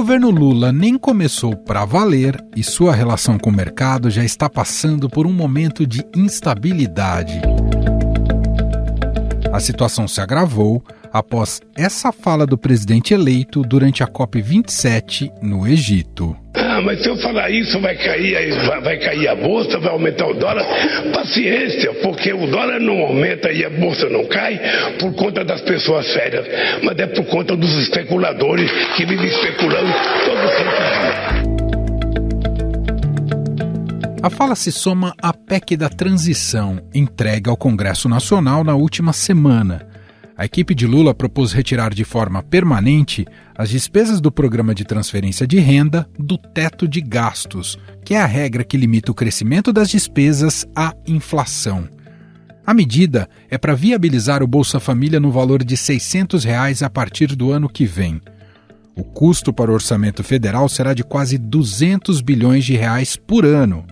governo Lula nem começou para valer e sua relação com o mercado já está passando por um momento de instabilidade. A situação se agravou após essa fala do presidente eleito durante a COP27 no Egito. Mas se eu falar isso vai cair a bolsa, vai aumentar o dólar. Paciência, porque o dólar não aumenta e a bolsa não cai por conta das pessoas sérias, mas é por conta dos especuladores que vivem especulando todo santo dia. A fala se soma à PEC da transição, entregue ao Congresso Nacional na última semana. A equipe de Lula propôs retirar de forma permanente as despesas do programa de transferência de renda do teto de gastos, que é a regra que limita o crescimento das despesas à inflação. A medida é para viabilizar o Bolsa Família no valor de R$ 600 a partir do ano que vem. O custo para o orçamento federal será de quase 200 bilhões de reais por ano.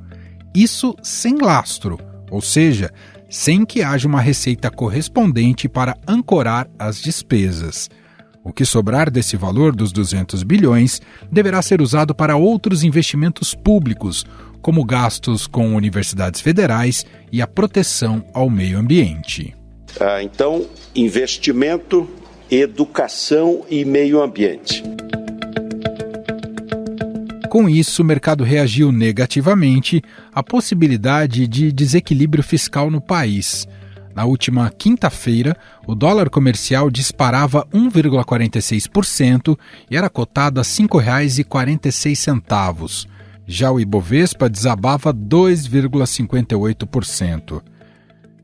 Isso sem lastro, ou seja, sem que haja uma receita correspondente para ancorar as despesas. O que sobrar desse valor dos 200 bilhões deverá ser usado para outros investimentos públicos, como gastos com universidades federais e a proteção ao meio ambiente. Então, investimento, educação e meio ambiente. Com isso, o mercado reagiu negativamente à possibilidade de desequilíbrio fiscal no país. Na última quinta-feira, o dólar comercial disparava 1,46% e era cotado a R$ 5,46. Já o Ibovespa desabava 2,58%.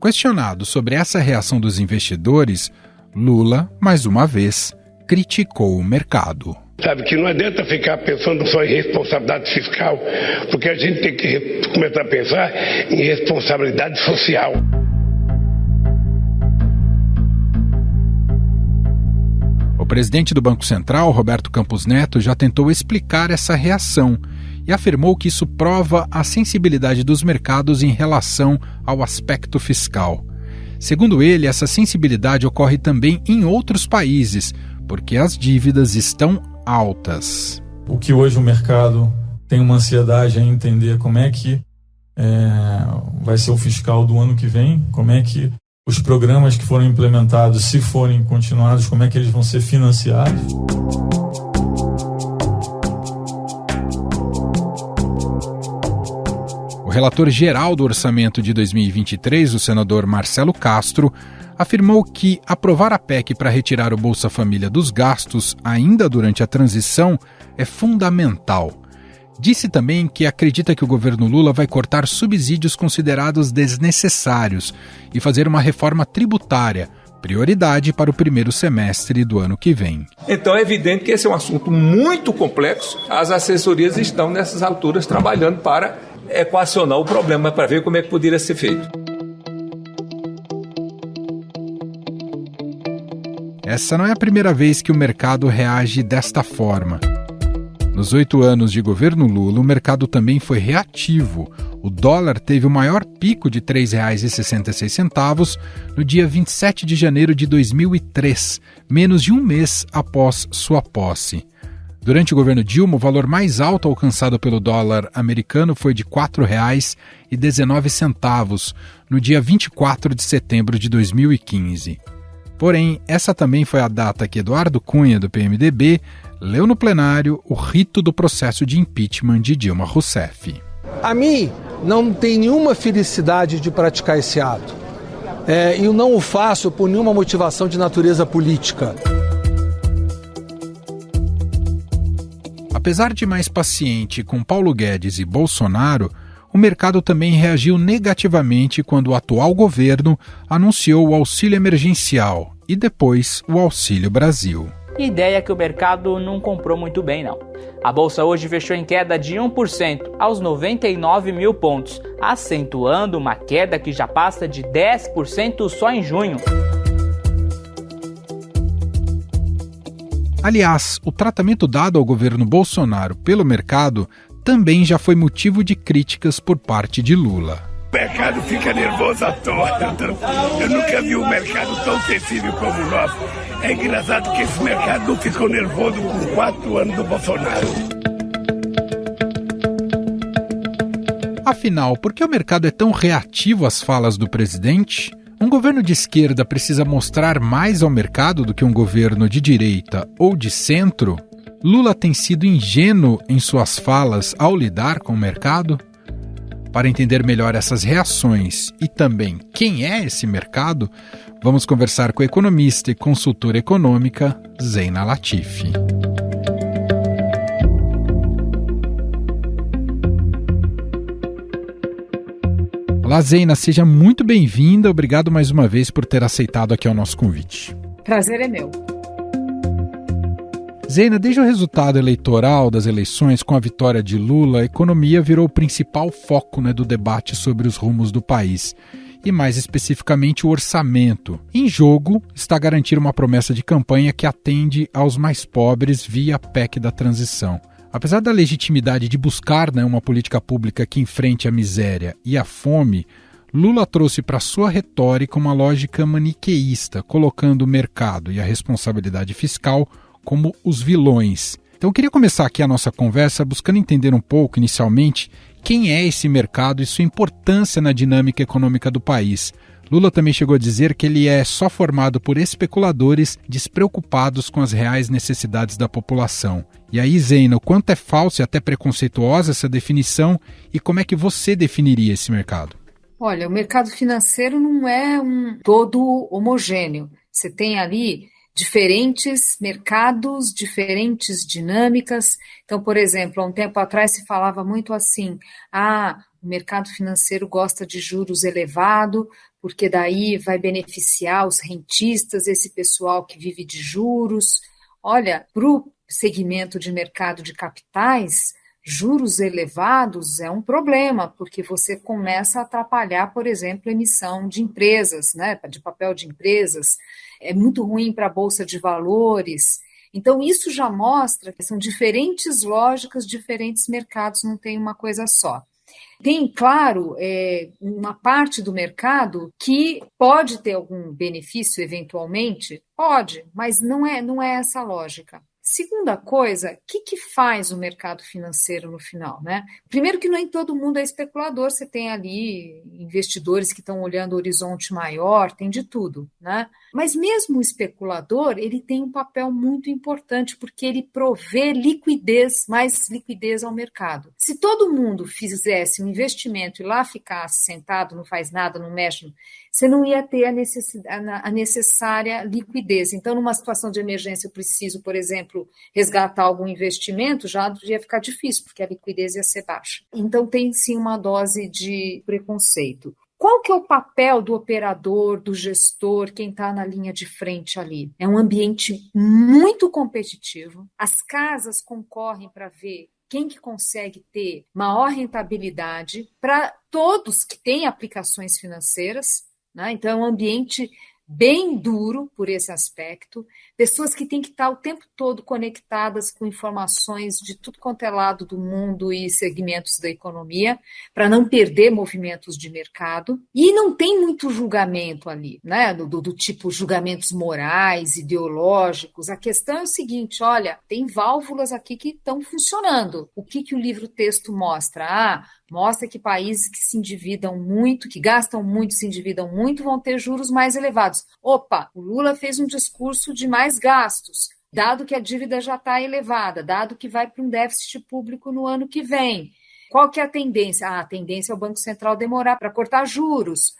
Questionado sobre essa reação dos investidores, Lula, mais uma vez, criticou o mercado. Sabe que não adianta ficar pensando só em responsabilidade fiscal, porque a gente tem que começar a pensar em responsabilidade social. O presidente do Banco Central, Roberto Campos Neto, já tentou explicar essa reação e afirmou que isso prova a sensibilidade dos mercados em relação ao aspecto fiscal. Segundo ele, essa sensibilidade ocorre também em outros países, porque as dívidas estão altas. O que hoje o mercado tem uma ansiedade em entender como é que vai ser o fiscal do ano que vem, como é que os programas que foram implementados, se forem continuados, como é que eles vão ser financiados. O relator geral do orçamento de 2023, o senador Marcelo Castro, afirmou que aprovar a PEC para retirar o Bolsa Família dos gastos ainda durante a transição é fundamental. Disse também que acredita que o governo Lula vai cortar subsídios considerados desnecessários e fazer uma reforma tributária, prioridade para o primeiro semestre do ano que vem. Então é evidente que esse é um assunto muito complexo. As assessorias estão nessas alturas trabalhando para equacionar o problema, para ver como é que poderia ser feito. Essa não é a primeira vez que o mercado reage desta forma. Nos 8 anos de governo Lula, o mercado também foi reativo. O dólar teve o maior pico de R$ 3,66 no dia 27 de janeiro de 2003, menos de um mês após sua posse. Durante o governo Dilma, o valor mais alto alcançado pelo dólar americano foi de R$ 4,19, no dia 24 de setembro de 2015. Porém, essa também foi a data que Eduardo Cunha, do PMDB, leu no plenário o rito do processo de impeachment de Dilma Rousseff. A mim não tem nenhuma felicidade de praticar esse ato. Eu não o faço por nenhuma motivação de natureza política. Apesar de mais paciente com Paulo Guedes e Bolsonaro, o mercado também reagiu negativamente quando o atual governo anunciou o auxílio emergencial e depois o Auxílio Brasil. Ideia que o mercado não comprou muito bem, não. A bolsa hoje fechou em queda de 1% aos 99 mil pontos, acentuando uma queda que já passa de 10% só em junho. Aliás, o tratamento dado ao governo Bolsonaro pelo mercado também já foi motivo de críticas por parte de Lula. O mercado fica nervoso à toa. Eu nunca vi um mercado tão sensível como o nosso. É engraçado que esse mercado não ficou nervoso com 4 anos do Bolsonaro. Afinal, por que o mercado é tão reativo às falas do presidente? Um governo de esquerda precisa mostrar mais ao mercado do que um governo de direita ou de centro? Lula tem sido ingênuo em suas falas ao lidar com o mercado? Para entender melhor essas reações e também quem é esse mercado, vamos conversar com a economista e consultora econômica Zeina Latifi. Olá, Zeina, seja muito bem-vinda. Obrigado mais uma vez por ter aceitado aqui o nosso convite. Prazer é meu. Zeina, desde o resultado eleitoral das eleições com a vitória de Lula, a economia virou o principal foco do debate sobre os rumos do país. E mais especificamente o orçamento. Em jogo está garantir uma promessa de campanha que atende aos mais pobres via PEC da transição. Apesar da legitimidade de buscar uma política pública que enfrente a miséria e a fome, Lula trouxe para sua retórica uma lógica maniqueísta, colocando o mercado e a responsabilidade fiscal como os vilões. Então eu queria começar aqui a nossa conversa buscando entender um pouco, inicialmente, quem é esse mercado e sua importância na dinâmica econômica do país. Lula também chegou a dizer que ele é só formado por especuladores despreocupados com as reais necessidades da população. E aí, Zeina, o quanto é falsa e até preconceituosa essa definição e como é que você definiria esse mercado? Olha, o mercado financeiro não é um todo homogêneo. Você tem ali diferentes mercados, diferentes dinâmicas. Então, por exemplo, há um tempo atrás se falava muito assim, o mercado financeiro gosta de juros elevados, porque daí vai beneficiar os rentistas, esse pessoal que vive de juros. Olha, para o segmento de mercado de capitais, juros elevados é um problema, porque você começa a atrapalhar, por exemplo, a emissão de empresas, de papel de empresas. É muito ruim para a Bolsa de Valores. Então, isso já mostra que são diferentes lógicas, diferentes mercados, não tem uma coisa só. Tem, claro, uma parte do mercado que pode ter algum benefício eventualmente, pode, mas não é essa a lógica. Segunda coisa, o que faz o mercado financeiro no final, Primeiro que nem todo mundo é especulador, você tem ali investidores que estão olhando o horizonte maior, tem de tudo, Mas mesmo o especulador, ele tem um papel muito importante, porque ele provê liquidez, mais liquidez ao mercado. Se todo mundo fizesse um investimento e lá ficasse sentado, não faz nada, não mexe, você não ia ter a necessária liquidez. Então, numa situação de emergência, eu preciso, por exemplo, resgatar algum investimento, já ia ficar difícil, porque a liquidez ia ser baixa. Então, tem sim uma dose de preconceito. Qual que é o papel do operador, do gestor, quem está na linha de frente ali? É um ambiente muito competitivo, as casas concorrem para ver quem que consegue ter maior rentabilidade para todos que têm aplicações financeiras, Então, é um ambiente bem duro por esse aspecto, pessoas que têm que estar o tempo todo conectadas com informações de tudo quanto é lado do mundo e segmentos da economia, para não perder movimentos de mercado, e não tem muito julgamento ali, do tipo julgamentos morais, ideológicos. A questão é o seguinte, olha, tem válvulas aqui que estão funcionando. O que o livro-texto mostra? Mostra que países que se endividam muito, que gastam muito, se endividam muito, vão ter juros mais elevados. Opa, o Lula fez um discurso de mais gastos, dado que a dívida já está elevada, dado que vai para um déficit público no ano que vem. Qual que é a tendência? A tendência é o Banco Central demorar para cortar juros,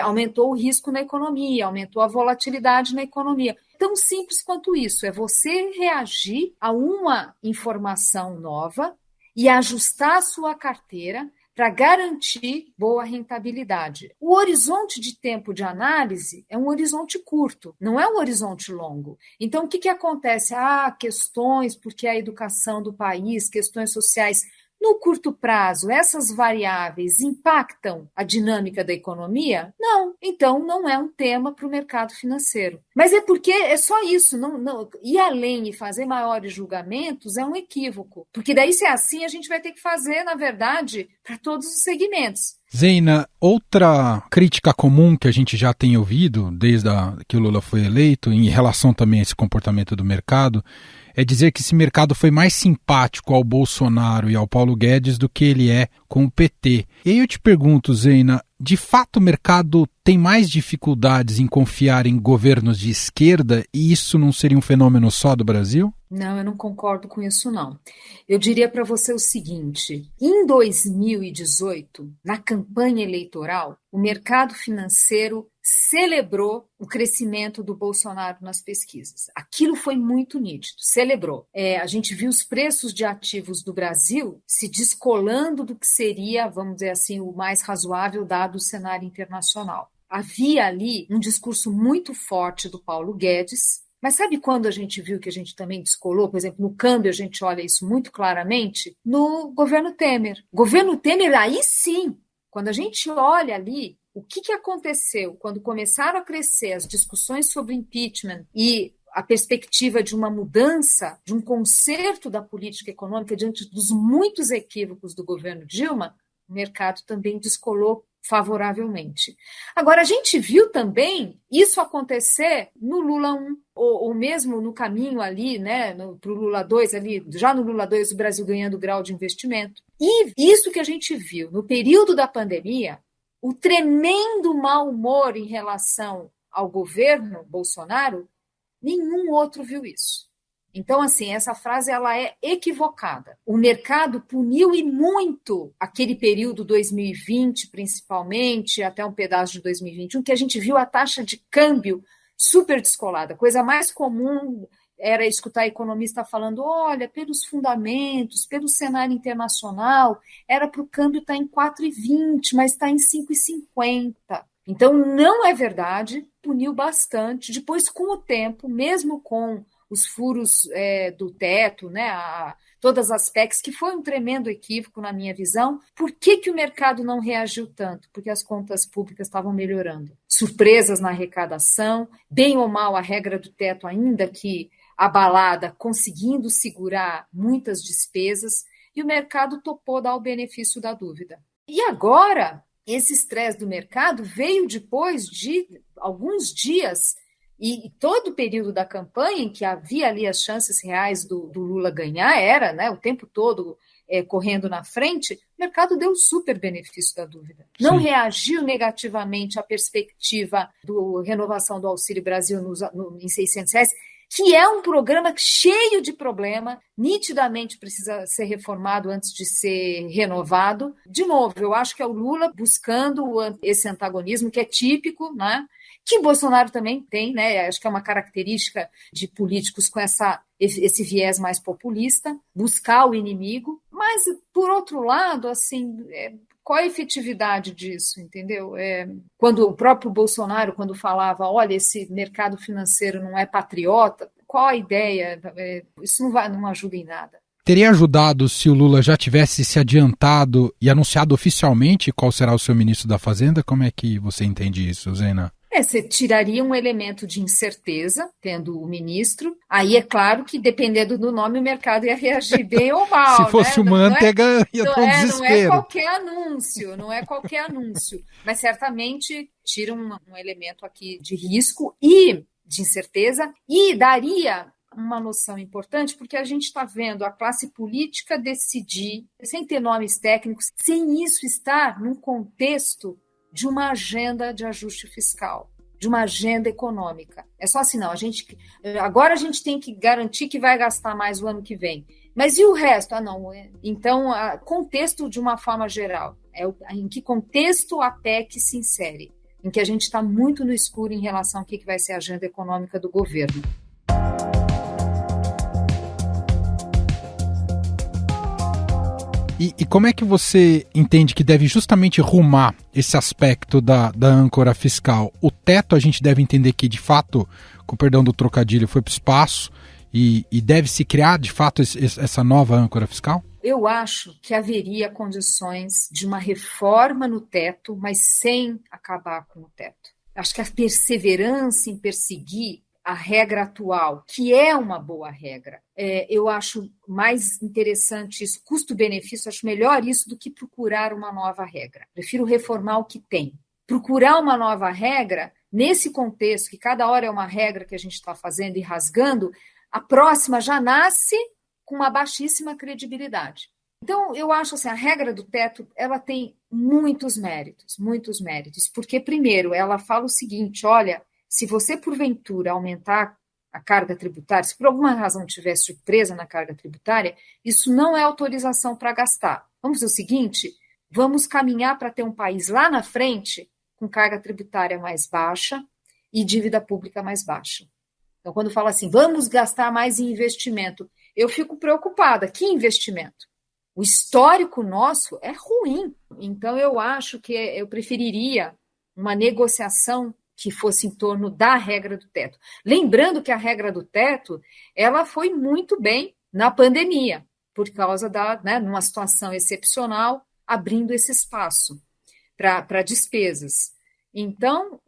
aumentou o risco na economia, aumentou a volatilidade na economia. Tão simples quanto isso, é você reagir a uma informação nova e ajustar a sua carteira para garantir boa rentabilidade. O horizonte de tempo de análise é um horizonte curto, não é um horizonte longo. Então, o que acontece? Questões, porque a educação do país, questões sociais. No curto prazo, essas variáveis impactam a dinâmica da economia? Não. Então, não é um tema para o mercado financeiro. Mas é porque é só isso. Não, ir além e fazer maiores julgamentos é um equívoco. Porque daí, se é assim, a gente vai ter que fazer, na verdade, para todos os segmentos. Zeina, outra crítica comum que a gente já tem ouvido desde que o Lula foi eleito, em relação também a esse comportamento do mercado, é dizer que esse mercado foi mais simpático ao Bolsonaro e ao Paulo Guedes do que ele é com o PT. E aí eu te pergunto, Zeina, de fato o mercado tem mais dificuldades em confiar em governos de esquerda e isso não seria um fenômeno só do Brasil? Não, eu não concordo com isso, não. Eu diria para você o seguinte: em 2018, na campanha eleitoral, o mercado financeiro celebrou o crescimento do Bolsonaro nas pesquisas. Aquilo foi muito nítido, celebrou. A gente viu os preços de ativos do Brasil se descolando do que seria, vamos dizer assim, o mais razoável dado o cenário internacional. Havia ali um discurso muito forte do Paulo Guedes. Mas sabe quando a gente viu que a gente também descolou? Por exemplo, no câmbio a gente olha isso muito claramente no governo Temer. Governo Temer, aí sim, quando a gente olha ali, o que aconteceu quando começaram a crescer as discussões sobre impeachment e a perspectiva de uma mudança, de um conserto da política econômica diante dos muitos equívocos do governo Dilma, o mercado também descolou favoravelmente. Agora, a gente viu também isso acontecer no Lula 1, ou mesmo no caminho ali, né, para o Lula 2, ali, já no Lula 2, o Brasil ganhando grau de investimento. E isso que a gente viu no período da pandemia, o tremendo mau humor em relação ao governo Bolsonaro, nenhum outro viu isso. Então, assim, essa frase ela é equivocada. O mercado puniu e muito aquele período 2020, principalmente, até um pedaço de 2021, que a gente viu a taxa de câmbio super descolada. A coisa mais comum era escutar economista falando, olha, pelos fundamentos, pelo cenário internacional, era para o câmbio estar em 4,20, mas está em 5,50. Então, não é verdade, puniu bastante. Depois, com o tempo, mesmo com os furos do teto, né, todas as PECs, que foi um tremendo equívoco na minha visão. Por que o mercado não reagiu tanto? Porque as contas públicas estavam melhorando. Surpresas na arrecadação, bem ou mal a regra do teto ainda que abalada, conseguindo segurar muitas despesas, e o mercado topou dar o benefício da dúvida. E agora, esse estresse do mercado veio depois de alguns dias. E todo o período da campanha em que havia ali as chances reais do Lula ganhar, era, né, o tempo todo correndo na frente, o mercado deu super benefício da dúvida. Não Sim. reagiu negativamente à perspectiva da renovação do Auxílio Brasil em R$600, que é um programa cheio de problema, nitidamente precisa ser reformado antes de ser renovado. De novo, eu acho que é o Lula buscando esse antagonismo que é típico, né? Que Bolsonaro também tem, né? Acho que é uma característica de políticos com esse viés mais populista, buscar o inimigo. Mas, por outro lado, assim, qual a efetividade disso, entendeu? Quando o próprio Bolsonaro, quando falava, olha, esse mercado financeiro não é patriota, qual a ideia? Isso não ajuda em nada. Teria ajudado se o Lula já tivesse se adiantado e anunciado oficialmente qual será o seu ministro da Fazenda? Como é que você entende isso, Zeina? Você tiraria um elemento de incerteza, tendo o ministro. Aí é claro que, dependendo do nome, o mercado ia reagir bem ou mal. Se fosse o Manteiga, ia dar um desespero. Não é qualquer anúncio. Mas certamente tira um elemento aqui de risco e de incerteza e daria uma noção importante, porque a gente está vendo a classe política decidir, sem ter nomes técnicos, sem isso estar num contexto de uma agenda de ajuste fiscal, de uma agenda econômica. É só assim, não, agora a gente tem que garantir que vai gastar mais o ano que vem. Mas e o resto? Não. Então, contexto de uma forma geral. Em que contexto a PEC se insere? Em que a gente está muito no escuro em relação ao que vai ser a agenda econômica do governo. E como é que você entende que deve justamente rumar esse aspecto da âncora fiscal? O teto a gente deve entender que, de fato, com perdão do trocadilho, foi para o espaço e deve se criar, de fato, essa nova âncora fiscal? Eu acho que haveria condições de uma reforma no teto, mas sem acabar com o teto. Acho que a perseverança em perseguir a regra atual, que é uma boa regra. Eu acho mais interessante isso, custo-benefício, acho melhor isso do que procurar uma nova regra. Prefiro reformar o que tem. Procurar uma nova regra, nesse contexto, que cada hora é uma regra que a gente está fazendo e rasgando, a próxima já nasce com uma baixíssima credibilidade. Então, eu acho assim, a regra do teto, ela tem muitos méritos, porque, primeiro, ela fala o seguinte, olha, se você, porventura, aumentar a carga tributária, se por alguma razão tiver surpresa na carga tributária, isso não é autorização para gastar. Vamos fazer o seguinte, vamos caminhar para ter um país lá na frente com carga tributária mais baixa e dívida pública mais baixa. Então, quando fala assim, vamos gastar mais em investimento, eu fico preocupada. Que investimento? O histórico nosso é ruim. Então, eu acho que eu preferiria uma negociação que fosse em torno da regra do teto. Lembrando que a regra do teto, ela foi muito bem na pandemia, por causa numa situação excepcional, abrindo esse espaço para despesas. Então,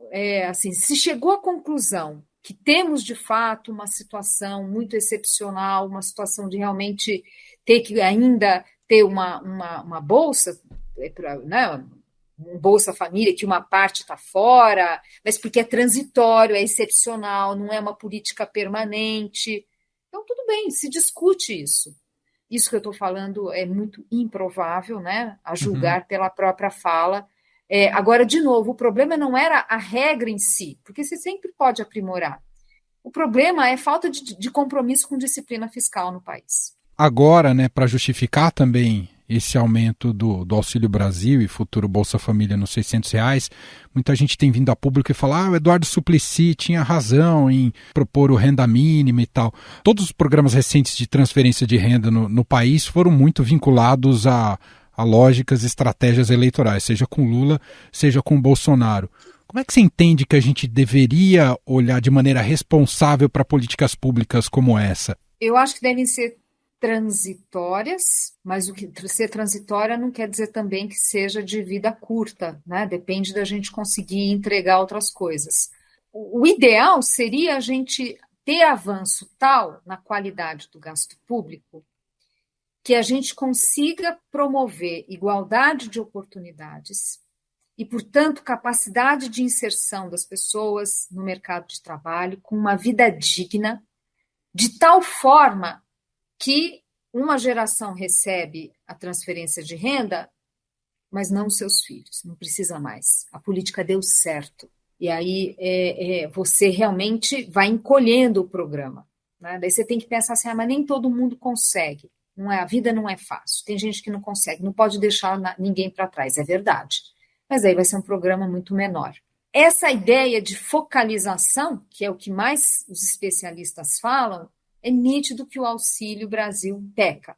assim, se chegou à conclusão que temos, de fato, uma situação muito excepcional, uma situação de realmente ter que ainda ter uma bolsa, um Bolsa Família, que uma parte está fora, mas porque é transitório, é excepcional, não é uma política permanente. Então, tudo bem, se discute isso. Isso que eu estou falando é muito improvável, né, a julgar pela própria fala. Agora, de novo, o problema não era a regra em si, porque você sempre pode aprimorar. O problema é falta de compromisso com disciplina fiscal no país. Agora, né, para justificar também esse aumento do Auxílio Brasil e futuro Bolsa Família nos R$600, muita gente tem vindo a público e falar o Eduardo Suplicy tinha razão em propor o renda mínima e tal. Todos os programas recentes de transferência de renda no país foram muito vinculados a lógicas e estratégias eleitorais, seja com Lula, seja com Bolsonaro. Como é que você entende que a gente deveria olhar de maneira responsável para políticas públicas como essa? Eu acho que devem ser transitórias, mas o que ser transitória não quer dizer também que seja de vida curta, né? Depende da gente conseguir entregar outras coisas. O ideal seria a gente ter avanço tal na qualidade do gasto público que a gente consiga promover igualdade de oportunidades e, portanto, capacidade de inserção das pessoas no mercado de trabalho com uma vida digna, de tal forma que uma geração recebe a transferência de renda, mas não os seus filhos, não precisa mais. A política deu certo. E aí você realmente vai encolhendo o programa, né? Daí você tem que pensar assim, mas nem todo mundo consegue. A vida não é fácil. Tem gente que não consegue, não pode deixar ninguém para trás, é verdade. Mas aí vai ser um programa muito menor. Essa ideia de focalização, que é o que mais os especialistas falam, é nítido que o Auxílio Brasil peca.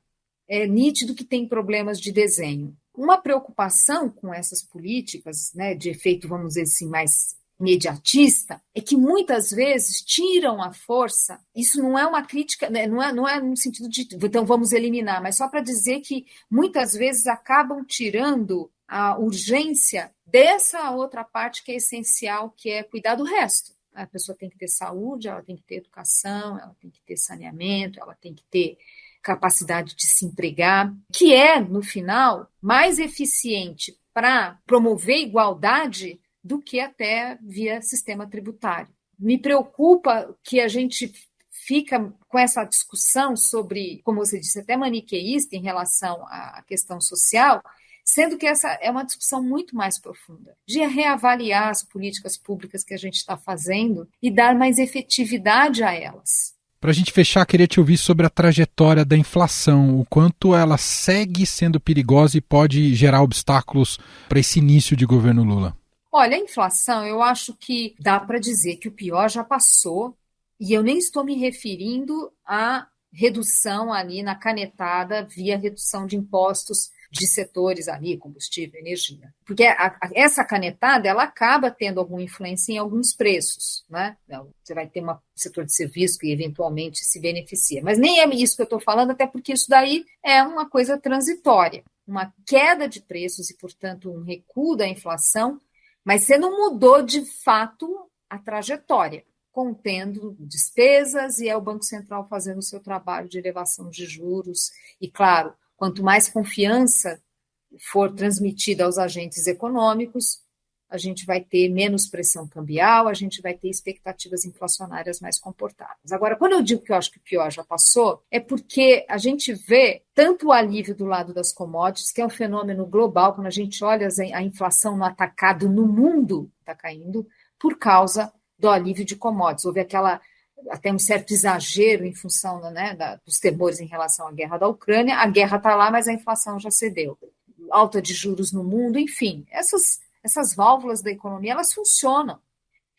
É nítido que tem problemas de desenho. Uma preocupação com essas políticas, né, de efeito, vamos dizer assim, mais imediatista, é que muitas vezes tiram a força. Isso não é uma crítica, né, não é no sentido de, então vamos eliminar, mas só para dizer que muitas vezes acabam tirando a urgência dessa outra parte que é essencial, que é cuidar do resto. A pessoa tem que ter saúde, ela tem que ter educação, ela tem que ter saneamento, ela tem que ter capacidade de se empregar, que é, no final, mais eficiente para promover igualdade do que até via sistema tributário. Me preocupa que a gente fica com essa discussão sobre, como você disse, até maniqueísta em relação à questão social, sendo que essa é uma discussão muito mais profunda, de reavaliar as políticas públicas que a gente está fazendo e dar mais efetividade a elas. Para a gente fechar, queria te ouvir sobre a trajetória da inflação, o quanto ela segue sendo perigosa e pode gerar obstáculos para esse início de governo Lula. Olha, a inflação, eu acho que dá para dizer que o pior já passou, e eu nem estou me referindo à redução ali na canetada via redução de impostos de setores ali, combustível, energia. Porque essa canetada, ela acaba tendo alguma influência em alguns preços, né? Você vai ter um setor de serviço que eventualmente se beneficia. Mas nem é isso que eu estou falando, até porque isso daí é uma coisa transitória. Uma queda de preços e, portanto, um recuo da inflação, mas você não mudou de fato a trajetória. contendo despesas e é o Banco Central fazendo o seu trabalho de elevação de juros. E, claro, quanto mais confiança for transmitida aos agentes econômicos, a gente vai ter menos pressão cambial, a gente vai ter expectativas inflacionárias mais comportadas. Agora, quando eu digo que eu acho que o pior já passou, é porque a gente vê tanto o alívio do lado das commodities, que é um fenômeno global, quando a gente olha a inflação no atacado no mundo está caindo, por causa do alívio de commodities. Houve até um certo exagero em função dos temores em relação à guerra da Ucrânia. A guerra está lá, mas a inflação já cedeu. Alta de juros no mundo, enfim, essas válvulas da economia, elas funcionam.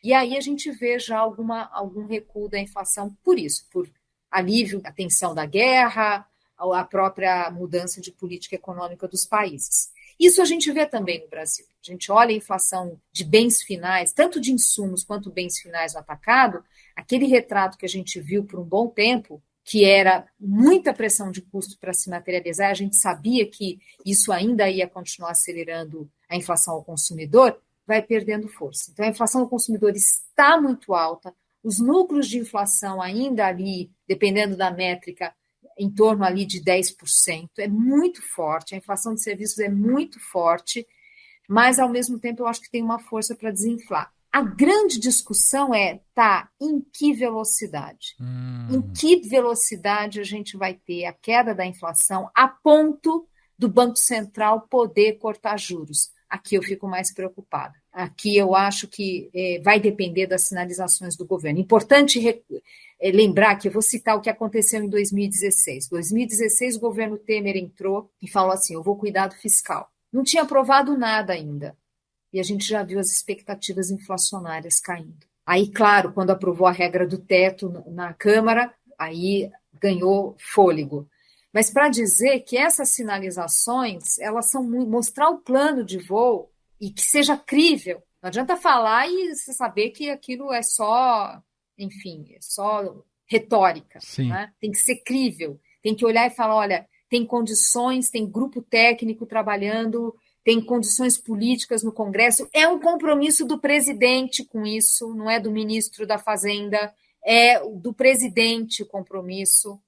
E aí a gente vê já algum recuo da inflação por isso, por alívio da tensão da guerra, a própria mudança de política econômica dos países. Isso a gente vê também no Brasil. A gente olha a inflação de bens finais, tanto de insumos quanto bens finais no atacado, aquele retrato que a gente viu por um bom tempo, que era muita pressão de custo para se materializar, a gente sabia que isso ainda ia continuar acelerando a inflação ao consumidor, vai perdendo força. Então, a inflação ao consumidor está muito alta, os núcleos de inflação ainda ali, dependendo da métrica, em torno ali de 10%, é muito forte, a inflação de serviços é muito forte, mas, ao mesmo tempo, eu acho que tem uma força para desinflar. A grande discussão em que velocidade? Em que velocidade a gente vai ter a queda da inflação a ponto do Banco Central poder cortar juros? Aqui eu fico mais preocupada. Aqui eu acho que vai depender das sinalizações do governo. Importante lembrar que eu vou citar o que aconteceu em 2016. Em 2016, o governo Temer entrou e falou assim, eu vou cuidar do fiscal. Não tinha aprovado nada ainda. E a gente já viu as expectativas inflacionárias caindo. Aí, claro, quando aprovou a regra do teto na Câmara, aí ganhou fôlego. Mas para dizer que essas sinalizações, elas são mostrar o plano de voo e que seja crível. Não adianta falar e você saber que aquilo é só, enfim, é só retórica. Né? Tem que ser crível. Tem que olhar e falar, olha, tem condições, tem grupo técnico trabalhando, tem condições políticas no Congresso. É um compromisso do presidente com isso, não é do ministro da Fazenda, é do presidente o compromisso.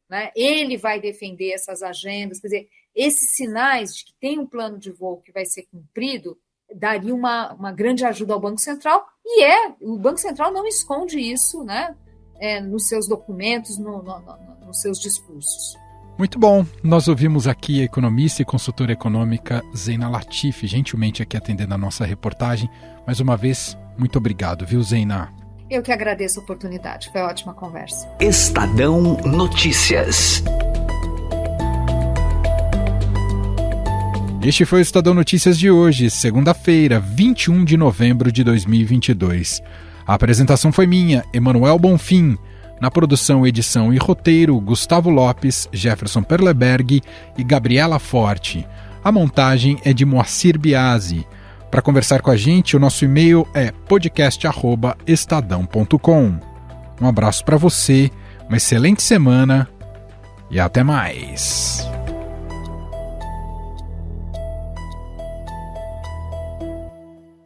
Né? Ele vai defender essas agendas. Quer dizer, esses sinais de que tem um plano de voo que vai ser cumprido daria uma grande ajuda ao Banco Central, e o Banco Central não esconde isso, né? Nos seus documentos, nos seus discursos. Muito bom. Nós ouvimos aqui a economista e consultora econômica Zeina Latif, gentilmente aqui atendendo a nossa reportagem. Mais uma vez, muito obrigado, viu, Zeina? Eu que agradeço a oportunidade, foi ótima conversa. Estadão Notícias. Este foi o Estadão Notícias de hoje, segunda-feira, 21 de novembro de 2022. A apresentação foi minha, Emanuel Bonfim. Na produção, edição e roteiro, Gustavo Lopes, Jefferson Perleberg e Gabriela Forte. A montagem é de Moacir Biasi. Para conversar com a gente, o nosso e-mail é podcast@estadão.com. Um abraço para você, uma excelente semana e até mais.